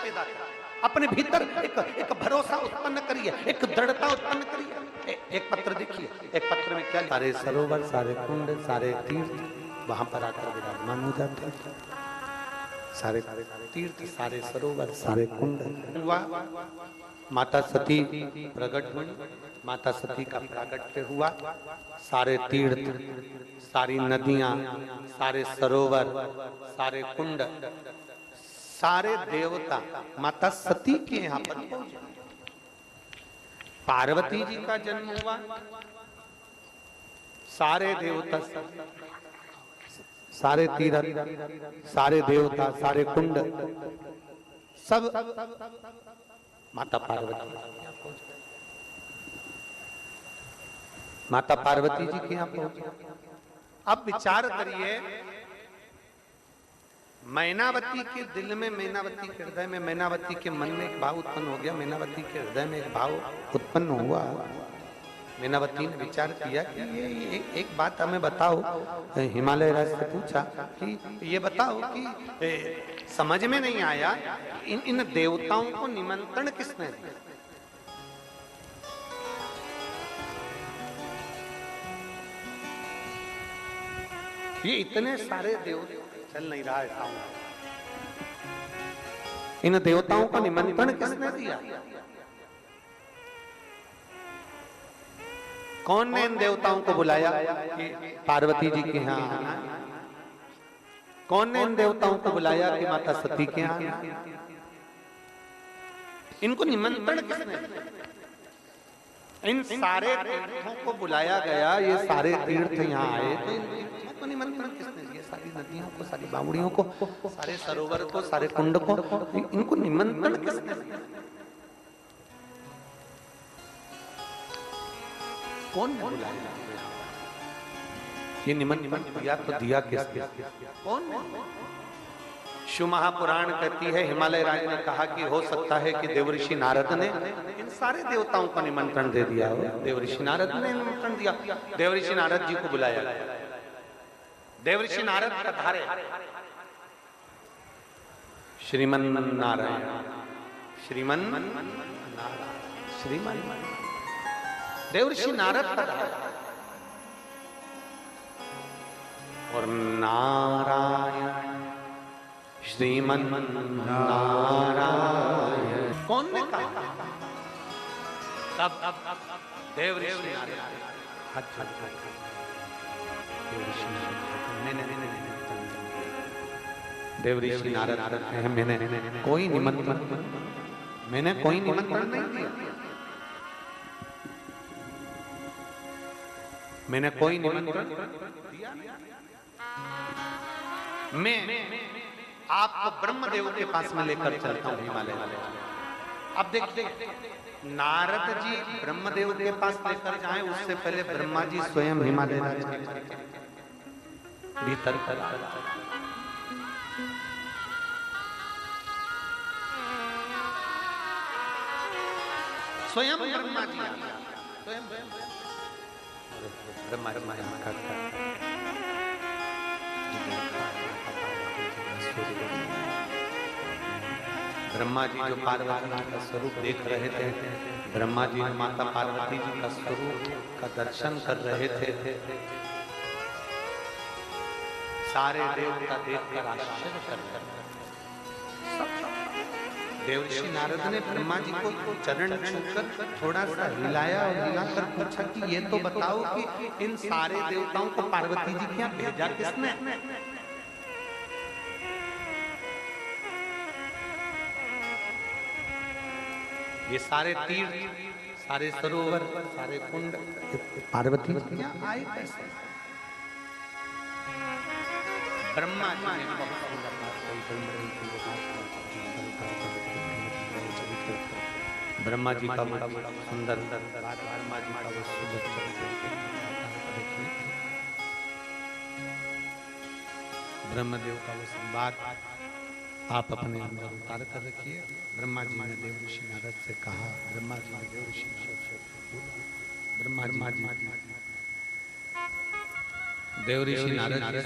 पैदा करिए, अपने भीतर एक भरोसा उत्पन्न करिए, एक दृढ़ता उत्पन्न करिए। एक पत्र देखिए, एक पत्र में क्या लिखा? सारे सरोवर, सारे कुंड, सारे तीर्थ वहां पर आकर विराजमान हो जाते हैं। सारे तीर्थ, सारे सरोवर, सारे कुंड हुआ, माता सती प्रकट हुई, माता सती का प्राकट्य हुआ, सारे तीर्थ, सारी नदियां, सारे सरोवर, सारे कुंड, सारे देवता माता सती के यहाँ पर पहुंचे। पार्वती जी का जन्म हुआ, सारे देवता, सारे तीर्थ, सारे देवता, सारे कुंड, सब माता पार्वती, माता पार्वती जी के यहाँ पहुंचे। अब विचार करिए, मैनावती के दिल में, मैनावती के हृदय में, मैनावती के मन में एक भाव उत्पन्न हो गया, मैनावती के हृदय में एक भाव उत्पन्न हुआ। मैनावती ने विचार किया कि ये एक बात हमें बताओ। हिमालय राज से पूछा कि ये बताओ कि समझ में नहीं आया, इन देवताओं को निमंत्रण किसने दिया? ये इतने सारे देवता, चल नहीं रहा है, इन देवताओं को निमंत्रण किसने दिया? कौन ने इन देवताओं को बुलाया कि पार्वती जी के यहाँ आना? कौन ने इन देवताओं को बुलाया कि माता सती के यहाँ आना? इनको निमंत्रण किसने दिया? इन सारे तीर्थों को बुलाया गया, ये सारे तीर्थ यहाँ आए, तो इन तीर्थों को निमंत्रण किसने दिया? सारी नदियों को, सारी बावड़ियों को, सारे सरोवर को, सारे कुंड को, इनको निमंत्रण किसने दिया? कौन ने बुलाया? ये निमंत्रण दिया तो दिया किसने? कौन? शिव महापुराण कहती है, हिमालय राज ने कहा कि हो सकता है कि देवऋषि नारद ने इन सारे देवताओं को निमंत्रण दे दिया हो। देवऋषि नारद ने निमंत्रण दिया, देवऋषि नारद जी को बुलाया। देवऋषि नारद पधारे, श्रीमन नारायण, श्रीमन नारायण, श्रीमन देवऋषि नारद पधारे और नारायण, श्रीमन नारायण। कौन ने कहा? तब देवऋषि नारद, देवऋषि नारद मैंने कोई निमंत्रण नहीं दिया, मैंने कोई निमंत्रण दिया। मैं आपको ब्रह्मदेव के पास में लेकर चलता हूं हिमालय। अब देखिए, नारद जी ब्रह्मदेव के पास लेकर जाएं, उससे पहले ब्रह्मा जी स्वयं हिमालय भीतर कर स्वयं ब्रह्मा जी, स्वयं ब्रह्मा ब्रह्मा जी जो पार्वती का स्वरूप देख रहे थे, ब्रह्मा जी माता पार्वती जी का स्वरूप का दर्शन कर रहे थे, सारे देवता देखकर आश्चर्य कर रहे थे। देवऋषि नारद ने ब्रह्मा जी को चरण छूकर थोड़ा सा हिलाया और हिलाकर पूछा कि ये तो बताओ कि इन सारे देवताओं को पार्वती जी के यहाँ भेजा किसने? ये सारे तीर्थ, सारे सरोवर, सारे कुंड पार्वती जी के यहाँ आए कैसे? ब्रह्मा जी ने ब्रह्मा जी का सुंदर, ब्रह्मा जी का वो सुंदर, ब्रह्मदेव का वो संवाद आप अपने अंदर उतार कर रखिए। ब्रह्मा जी ने देवऋषि नारद से कहा, ब्रह्मा जी ने देवऋषि नारद से बोला, ब्रह्मा जी देवऋषि नारद नारद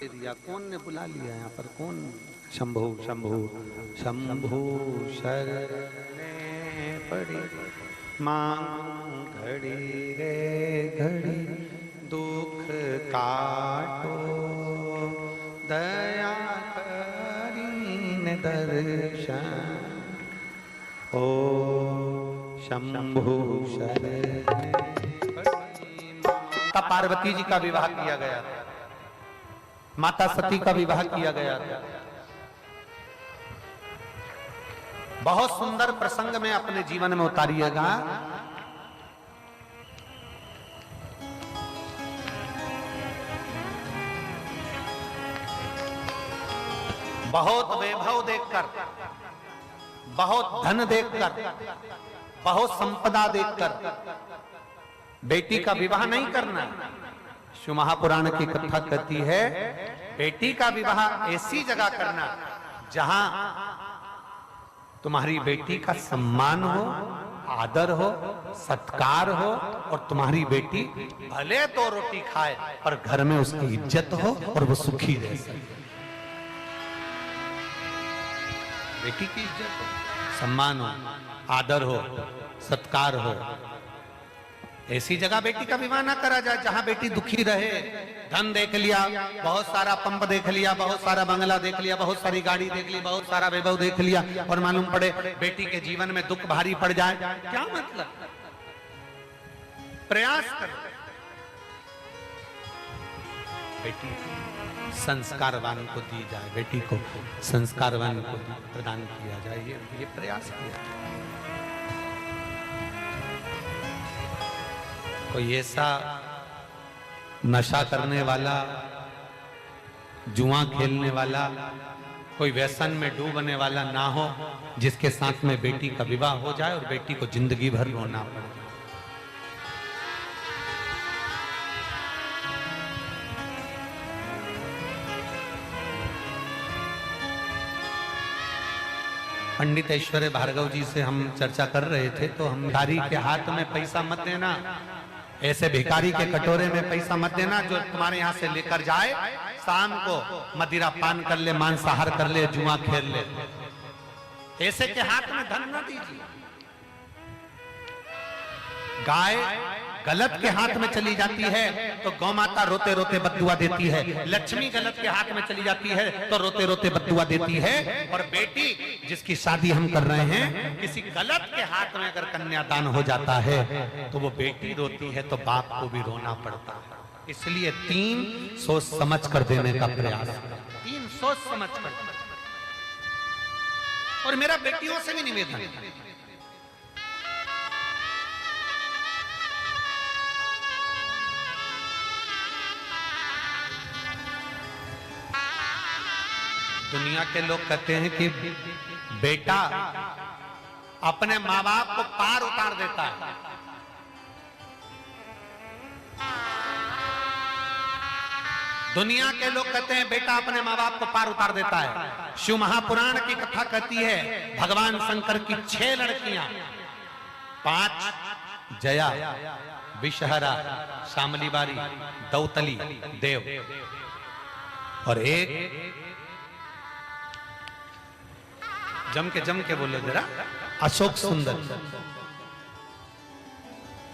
दे दिया। कौन ने बुला लिया यहाँ पर? कौन? शंभु शंभु शंभु शरणे पड़ी मांग घड़ी रे घड़ी दुख काटो दया करीन दर्शन ओ शंभु शरणे पड़ी। माता पार्वती जी का विवाह किया गया था, माता सती का विवाह किया गया था। बहुत सुंदर प्रसंग में अपने जीवन में उतारिएगा। बहुत वैभव देखकर, बहुत धन देखकर, बहुत संपदा देखकर बेटी का विवाह नहीं करना। शिव महापुराण की कथा कहती है बेटी का विवाह ऐसी जगह करना जहां तुम्हारी बेटी का सम्मान हो, आदर हो, सत्कार हो और तुम्हारी बेटी भले तो रोटी खाए पर घर में उसकी इज्जत हो और वो सुखी रह सके। बेटी की इज्जत हो, सम्मान हो, आदर हो, सत्कार हो, ऐसी जगह बेटी का विवाह ना करा जाए जहां बेटी दुखी रहे। धन देख लिया, बहुत सारा पंप देख लिया, बहुत सारा बंगला देख लिया, बहुत सारी गाड़ी देख ली, बहुत सारा वैभव देख लिया और मालूम पड़े बेटी के जीवन में दुख भारी पड़ जाए, क्या मतलब? प्रयास करो बेटी संस्कारवान को दी जाए, बेटी को संस्कारवान को प्रदान किया जाए, ये प्रयास किया जाए। कोई ऐसा नशा करने वाला, जुआ खेलने वाला, कोई व्यसन में डूबने वाला ना हो जिसके साथ में बेटी का विवाह हो जाए और बेटी को जिंदगी भर रोना पड़े। पंडित ऐश्वर्य भार्गव जी से हम चर्चा कर रहे थे तो हम भिखारी के हाथ में पैसा मत देना, ऐसे भिखारी के कटोरे में पैसा मत देना जो तुम्हारे यहाँ से लेकर जाए, शाम को मदिरा पान कर ले, मांसाहार कर ले, जुआ खेल ले, ऐसे के हाथ में धन न दीजिए। गाय गलत के हाथ में चली जाती है तो गौ माता रोते रोते बद्दुआ देती है, लक्ष्मी गलत के हाथ में चली जाती है तो रोते रोते बद्दुआ देती है, और बेटी जिसकी शादी हम कर रहे हैं किसी गलत के हाथ में अगर कन्यादान हो जाता है तो वो बेटी रोती है तो बाप को भी रोना पड़ता है। इसलिए 3 सोच समझ कर देने का प्रयास, 3 सोच समझ कर। और मेरा बेटियों से भी निवेदन है, दुनिया के लोग कहते हैं कि बेटा अपने माँ बाप को पार उतार देता है। दुनिया के लोग कहते हैं बेटा अपने माँ बाप को पार उतार देता है। शिव महापुराण की कथा कहती है भगवान शंकर की 6 लड़कियां, 5 जया, विषहरा, शामली बारी, दौतली, देव और 1 जम के बोलो जरा, अशोक सुंदर।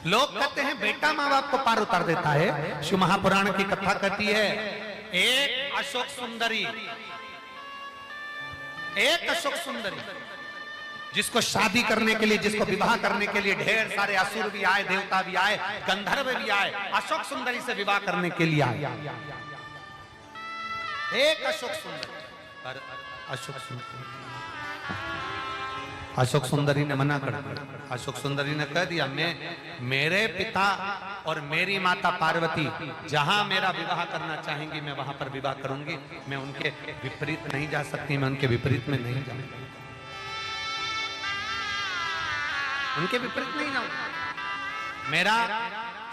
लोग कहते हैं बेटा माँ बाप को पार उतार देता है। शिव महापुराण की कथा कहती है 1 अशोक सुंदरी, 1 अशोक सुंदरी जिसको शादी करने के लिए, जिसको विवाह करने के लिए ढेर सारे असुर भी आए, देवता भी आए, गंधर्व भी आए, अशोक सुंदरी से विवाह करने के लिए आए। 1 अशोक सुंदरी, पर अशोक सुंदरी ने मना कर दिया। अशोक सुंदरी ने कह दिया मेरे पिता और मेरी माता पार्वती जहां मेरा विवाह करना चाहेंगी मैं वहां पर विवाह करूंगी, मैं उनके विपरीत नहीं जा सकती, मैं उनके विपरीत में नहीं जाऊंगी, उनके विपरीत नहीं जाऊंगी। मेरा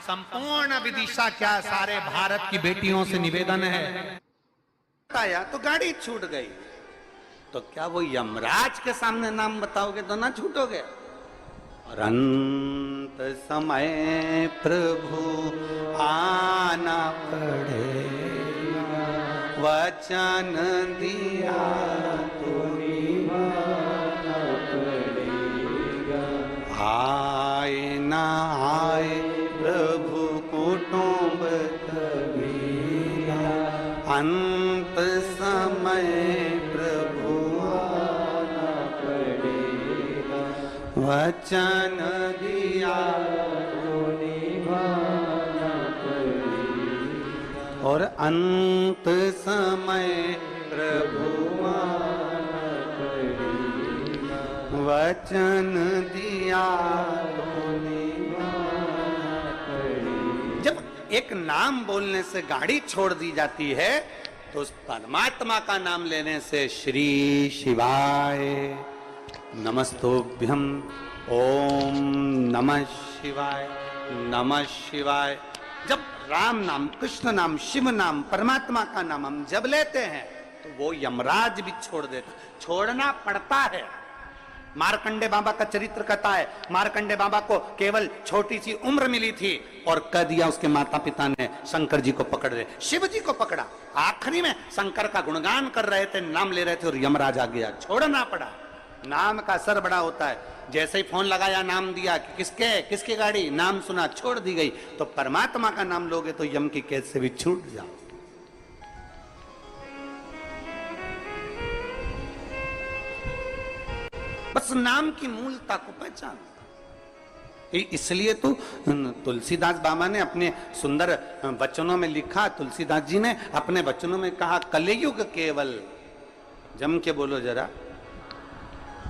संपूर्ण विदिशा क्या सारे भारत की बेटियों से निवेदन है। आया तो गाड़ी छूट गई तो क्या वो यमराज के सामने नाम बताओगे तो ना छूटोगे। और अंत समय प्रभु आना पड़ेगा, वचन दिया तो निभाना पड़ेगा। आए ना आए प्रभु कुटुंब कबीरा, अंत समय प्रभु आना पड़ेगा। वचन दिया तो निभाना पड़ेगा, और अंत समय प्रभु आना पड़ेगा। वचन दिया तो निभाना पड़ेगा। जब एक नाम बोलने से गाड़ी छोड़ दी जाती है तो उस परमात्मा का नाम लेने से श्री शिवाय नमस्तोभ्यम, ओम नमः शिवाय, नमः शिवाय। जब राम नाम, कृष्ण नाम, शिव नाम, परमात्मा का नाम हम जब लेते हैं तो वो यमराज भी छोड़ देता, छोड़ना पड़ता है। मार्कंडे बाबा का चरित्र कहता है, मार्कंडे बाबा को केवल छोटी सी उम्र मिली थी और कह दिया उसके माता पिता ने शंकर जी को पकड़ ले, शिव जी को पकड़ा। आखिरी में शंकर का गुणगान कर रहे थे, नाम ले रहे थे और यमराज आ गया, छोड़ना पड़ा। नाम का असर बड़ा होता है। जैसे ही फोन लगाया, नाम दिया कि किसकी गाड़ी, नाम सुना, छोड़ दी गई। तो परमात्मा का नाम लोगे तो यम की कैद से भी छूट जाओ। बस नाम की मूलता को पहचान। इसलिए तो तुलसीदास बाबा ने अपने सुंदर वचनों में लिखा, तुलसीदास जी ने अपने वचनों में कहा, कलयुग केवल, जम के बोलो जरा,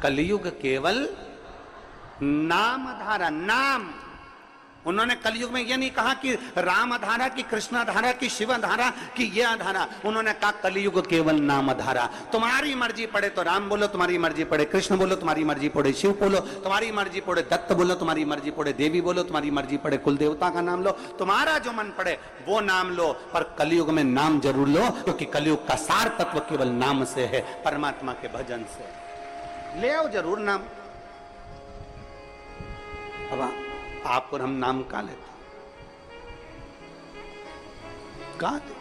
कलयुग केवल नाम धारा। नाम, उन्होंने कलयुग में यह नहीं कहा कि राम धारा की, कृष्ण धारा की, शिव धारा की, यह धारा। उन्होंने कहा कलयुग केवल नाम धारा। तुम्हारी मर्जी पड़े तो राम बोलो, तुम्हारी मर्जी पड़े कृष्ण बोलो, तुम्हारी मर्जी पड़े शिव बोलो, तुम्हारी मर्जी पड़े दत्त बोलो, तुम्हारी मर्जी पड़े देवी बोलो, तुम्हारी मर्जी पड़े कुल देवता का नाम लो, तुम्हारा जो मन पड़े वो नाम लो। पर कलयुग में नाम जरूर लो, क्योंकि कलयुग का सार तत्व केवल नाम से है, परमात्मा के भजन से। ले आओ जरूर नाम। अब आप और हम नाम का लेते, गा दे।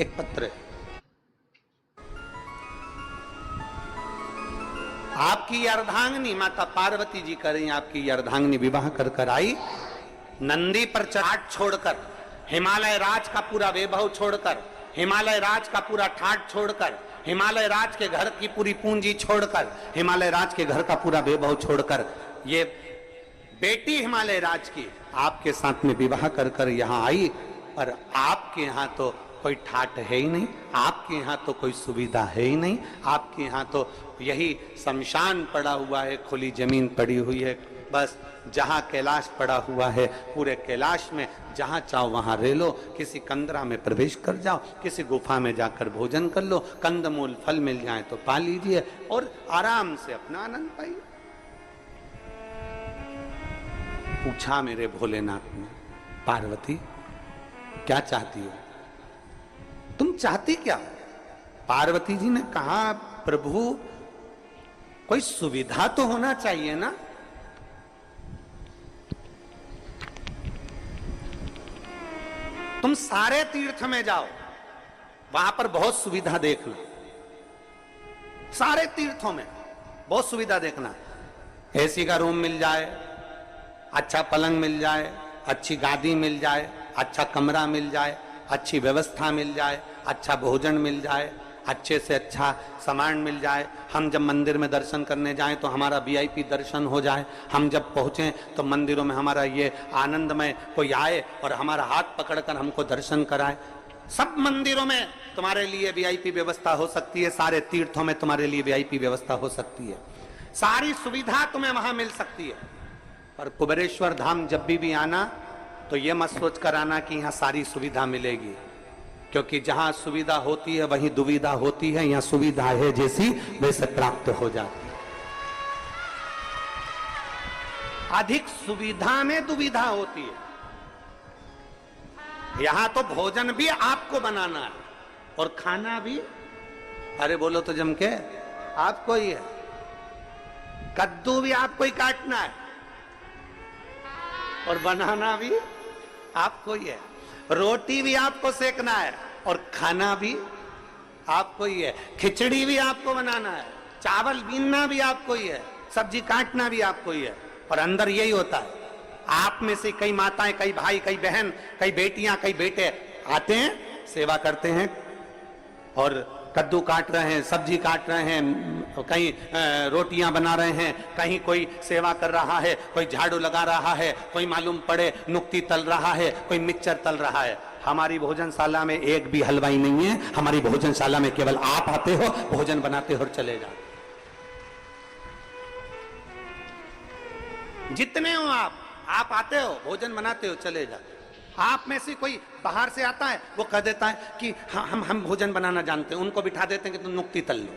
एक पत्र है, आपकी अर्धांगिनी माता पार्वती जी कर रही, आपकी अर्धांगिनी विवाह कर कर आई, नंदी पर चढ़ाट छोड़कर, हिमालय राज का पूरा वैभव छोड़कर, हिमालय राज का पूरा ठाट छोड़कर, हिमालय राज के घर की पूरी पूंजी छोड़कर, हिमालय राज के घर का पूरा वैभव छोड़कर, ये बेटी हिमालय राज की आपके साथ में विवाह कर कर यहाँ आई। पर आपके यहाँ तो कोई ठाट है ही नहीं, आपके यहाँ तो कोई सुविधा है ही नहीं, आपके यहाँ तो यही शमशान पड़ा हुआ है, खुली जमीन पड़ी हुई है। बस जहाँ कैलाश पड़ा हुआ है, पूरे कैलाश में जहाँ चाहो वहाँ रह लो, किसी कंदरा में प्रवेश कर जाओ, किसी गुफा में जाकर भोजन कर लो, कंदमूल फल मिल जाए तो पा लीजिए और आराम से अपना आनंद पाइए। पूछा मेरे भोलेनाथ ने, पार्वती क्या चाहती हो, तुम चाहती क्या? पार्वती जी ने कहा, प्रभु कोई सुविधा तो होना चाहिए ना। तुम सारे तीर्थ में जाओ, वहां पर बहुत सुविधा देखना, सारे तीर्थों में बहुत सुविधा देखना। एसी का रूम मिल जाए, अच्छा पलंग मिल जाए, अच्छी गादी मिल जाए, अच्छा कमरा मिल जाए, अच्छी व्यवस्था मिल जाए, अच्छा भोजन मिल जाए, अच्छे से अच्छा सामान मिल जाए। हम जब मंदिर में दर्शन करने जाएं तो हमारा वीआईपी दर्शन हो जाए। हम जब पहुंचें तो मंदिरों में हमारा ये आनंदमय कोई आए और हमारा हाथ पकड़कर हमको दर्शन कराए। सब मंदिरों में तुम्हारे लिए वीआईपी व्यवस्था हो सकती है, सारे तीर्थों में तुम्हारे लिए वीआईपी व्यवस्था हो सकती है, सारी सुविधा तुम्हें वहां मिल सकती है। पर कुबेरेश्वर धाम जब भी आना तो ये मत सोच कर आना कि यहाँ सारी सुविधा मिलेगी, क्योंकि जहां सुविधा होती है वहीं दुविधा होती है। यहाँ सुविधा है जैसी वैसे प्राप्त हो जाती है, अधिक सुविधा में दुविधा होती है। यहां तो भोजन भी आपको बनाना है और खाना भी, अरे बोलो तो जम के, आपको ही है। कद्दू भी आपको ही काटना है, और बनाना भी आपको ही है। रोटी भी आपको सेकना है और खाना भी आपको ही है। खिचड़ी भी आपको बनाना है, चावल बीनना भी आपको ही है, सब्जी काटना भी आपको ही है। और अंदर यही होता है, आप में से कई माताएं, कई भाई, कई बहन, कई बेटियां, कई बेटे आते हैं, सेवा करते हैं और कद्दू काट रहे हैं, सब्जी काट रहे हैं, कहीं रोटियां बना रहे हैं, कहीं कोई सेवा कर रहा है, कोई झाड़ू लगा रहा है, कोई मालूम पड़े नुक्ती तल रहा है, कोई मिक्सचर तल रहा है। हमारी भोजनशाला में एक भी हलवाई नहीं है। हमारी भोजनशाला में केवल आप आते हो, भोजन बनाते हो और चले जाते। जितने हो आप आते हो, भोजन बनाते हो, चले जाते। आप में से कोई बाहर से आता है, वो कह देता है कि हाँ हम भोजन बनाना जानते हैं, उनको बिठा देते हैं कि तुम नुक्ती तल लो।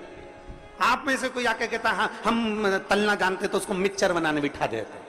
आप में से कोई आके कहता है हाँ हम तलना जानते हैं, तो उसको मिक्सचर बनाने बिठा देते हैं।